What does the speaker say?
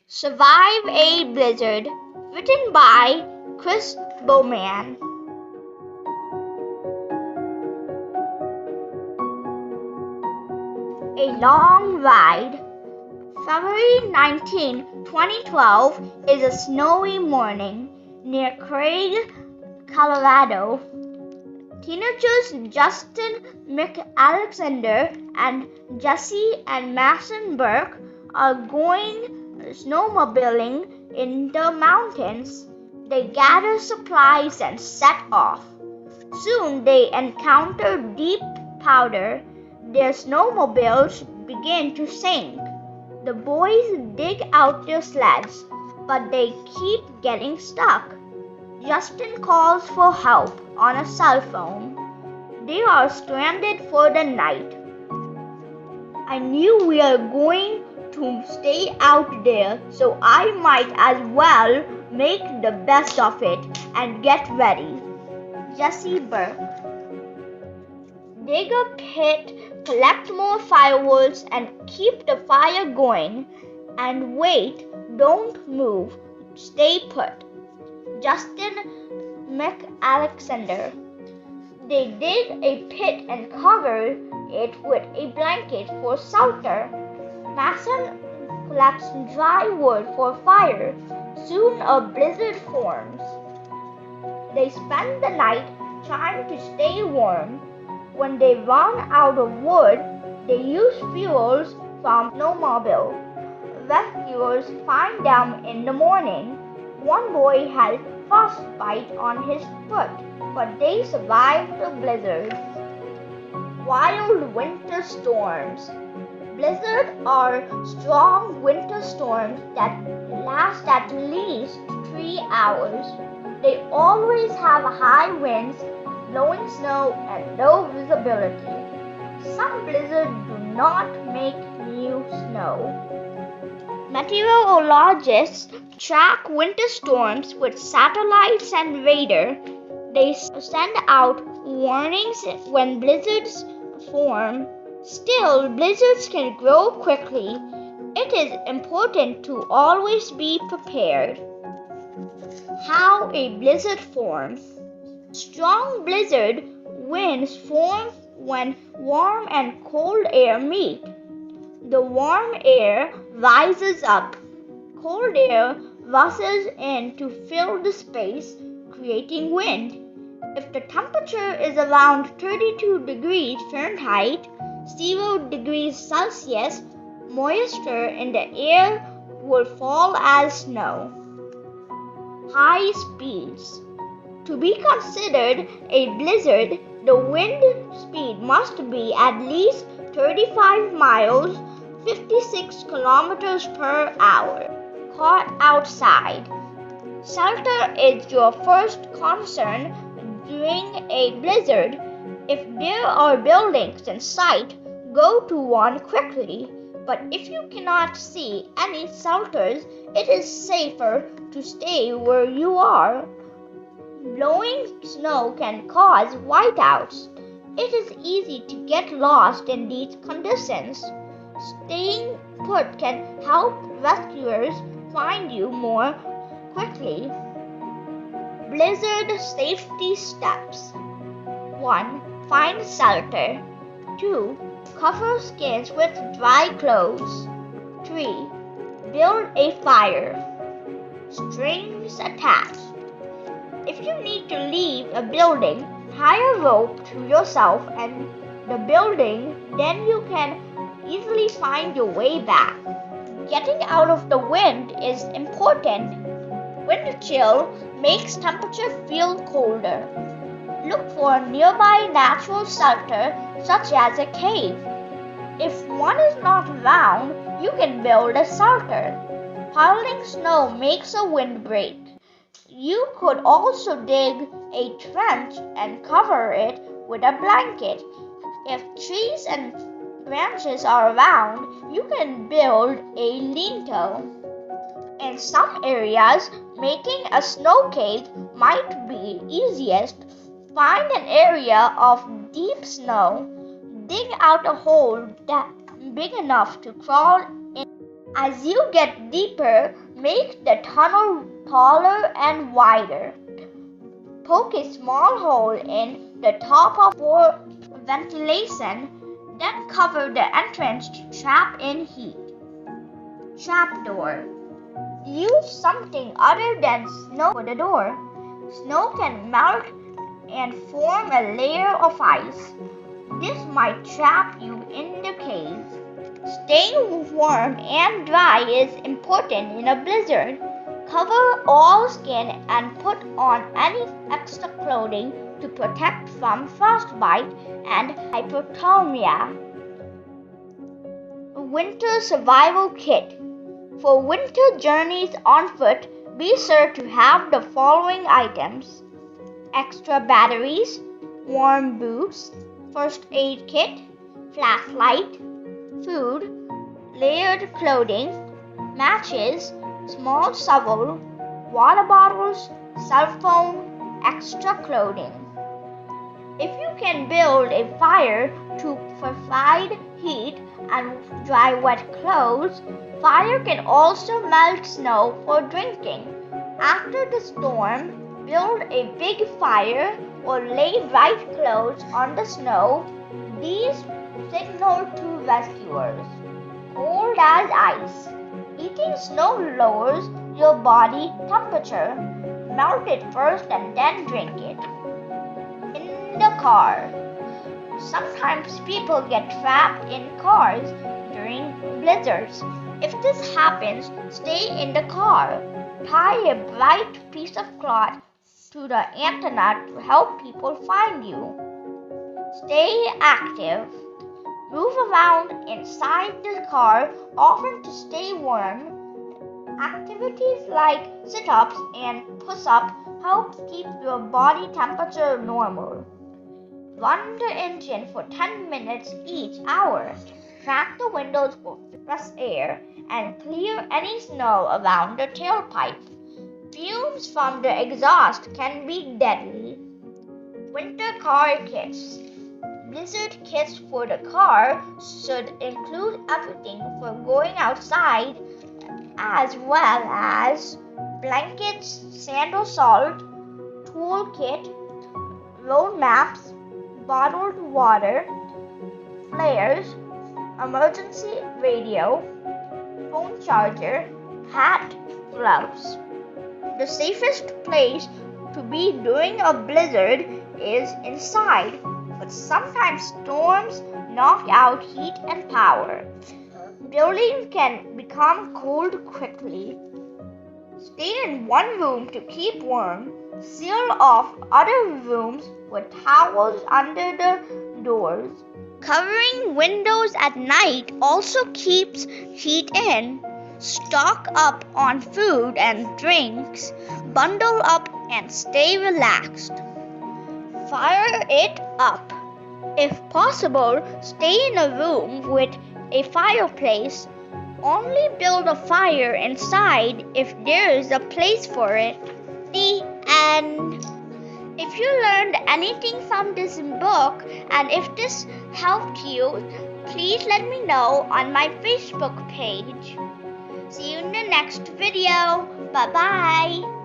Survive a Blizzard, written by Chris Bowman. A long ride. February 19, 2012 is a snowy morning near Craig, Colorado. Teenagers Justin McAlexander and Jesse and Mason Burke are going snowmobiling in the mountains. They gather supplies and set off. Soon they encounter deep powder. Their snowmobiles begin to sink. The boys dig out their sleds, but they keep getting stuck. Justin calls for help on a cell phone. They are stranded for the night. I knew we are going to stay out there, so I might as well make the best of it and get ready. Jesse Burke. Dig a pit, collect more firewood, and keep the fire going. And wait, don't move, stay put. Justin McAlexander. They dig a pit and cover it with a blanket for shelter. Mason collects dry wood for fire. Soon a blizzard forms. They spend the night trying to stay warm. When they run out of wood, they use fuels from snowmobile. Rescuers find them in the morning. One boy had frostbite on his foot, but they survived the blizzard. Wild winter storms. Blizzards are strong winter storms that last at least 3 hours. They always have high winds, blowing snow, and low visibility. Some blizzards do not make new snow. Meteorologists track winter storms with satellites and radar. They send out warnings when blizzards form. Still, blizzards can grow quickly. It is important to always be prepared. How a blizzard forms. Strong blizzard winds form when warm and cold air meet. The warm air rises up. Cold air rushes in to fill the space, creating wind. If the temperature is around 32 degrees Fahrenheit, 0 degrees Celsius, moisture in the air will fall as snow. High speeds. To be considered a blizzard, the wind speed must be at least 35 miles, 56 kilometers per hour. Caught outside. Shelter is your first concern during a blizzard. If there are buildings in sight, go to one quickly. But if you cannot see any shelters, it is safer to stay where you are. Blowing snow can cause whiteouts. It is easy to get lost in these conditions. Staying put can help rescuers find you more quickly. Blizzard safety steps. 1. Find shelter. 2. Cover skins with dry clothes. 3. Build a fire. Strings attached. If you need to leave a building, tie a rope to yourself and the building, then you can easily find your way back. Getting out of the wind is important. Wind chill makes temperature feel colder. Look for a nearby natural shelter such as a cave. If one is not around, you can build a shelter. Piling snow makes a windbreak. You could also dig a trench and cover it with a blanket. If trees and branches are around, you can build a lean-to. In some areas, making a snow cave might be easiest. Find an area of deep snow. Dig out a hole big enough to crawl in. As you get deeper, make the tunnel taller and wider. Poke a small hole in the top for ventilation, then cover the entrance to trap in heat. Trapdoor. Use something other than snow for the door. Snow can melt and form a layer of ice. This might trap you in the cave. Staying warm and dry is important in a blizzard. Cover all skin and put on any extra clothing to protect from frostbite and hypothermia. Winter Survival Kit. For winter journeys on foot, be sure to have the following items: extra batteries, warm boots, first aid kit, flashlight, food, layered clothing, matches, small shovel, water bottles, cell phone, extra clothing. If you can build a fire to provide heat and dry wet clothes, fire can also melt snow for drinking. After the storm, build a big fire or lay dry clothes on the snow. These signal to rescuers. Cold as ice. Eating snow lowers your body temperature. Melt it first and then drink it. In the car. Sometimes people get trapped in cars during blizzards. If this happens, stay in the car. Tie a bright piece of cloth to the antenna to help people find you. Stay active. Move around inside the car often to stay warm. Activities like sit-ups and push-ups help keep your body temperature normal. Run the engine for 10 minutes each hour. Crack the windows for fresh air and clear any snow around the tailpipe. Fumes from the exhaust can be deadly. Winter car kits. Blizzard kits for the car should include everything for going outside, as well as blankets, sandal salt, toolkit, road maps, bottled water, flares, emergency radio, phone charger, hat, gloves. The safest place to be during a blizzard is inside, but sometimes storms knock out heat and power. Buildings can become cold quickly. Stay in one room to keep warm. Seal off other rooms with towels under the doors. Covering windows at night also keeps heat in. Stock up on food and drinks. Bundle up and stay relaxed. Fire it up. If possible, stay in a room with a fireplace. Only build a fire inside if there is a place for it. The end. If you learned anything from this book and if this helped you, please let me know on my Facebook page. See you in the next video. Bye-bye.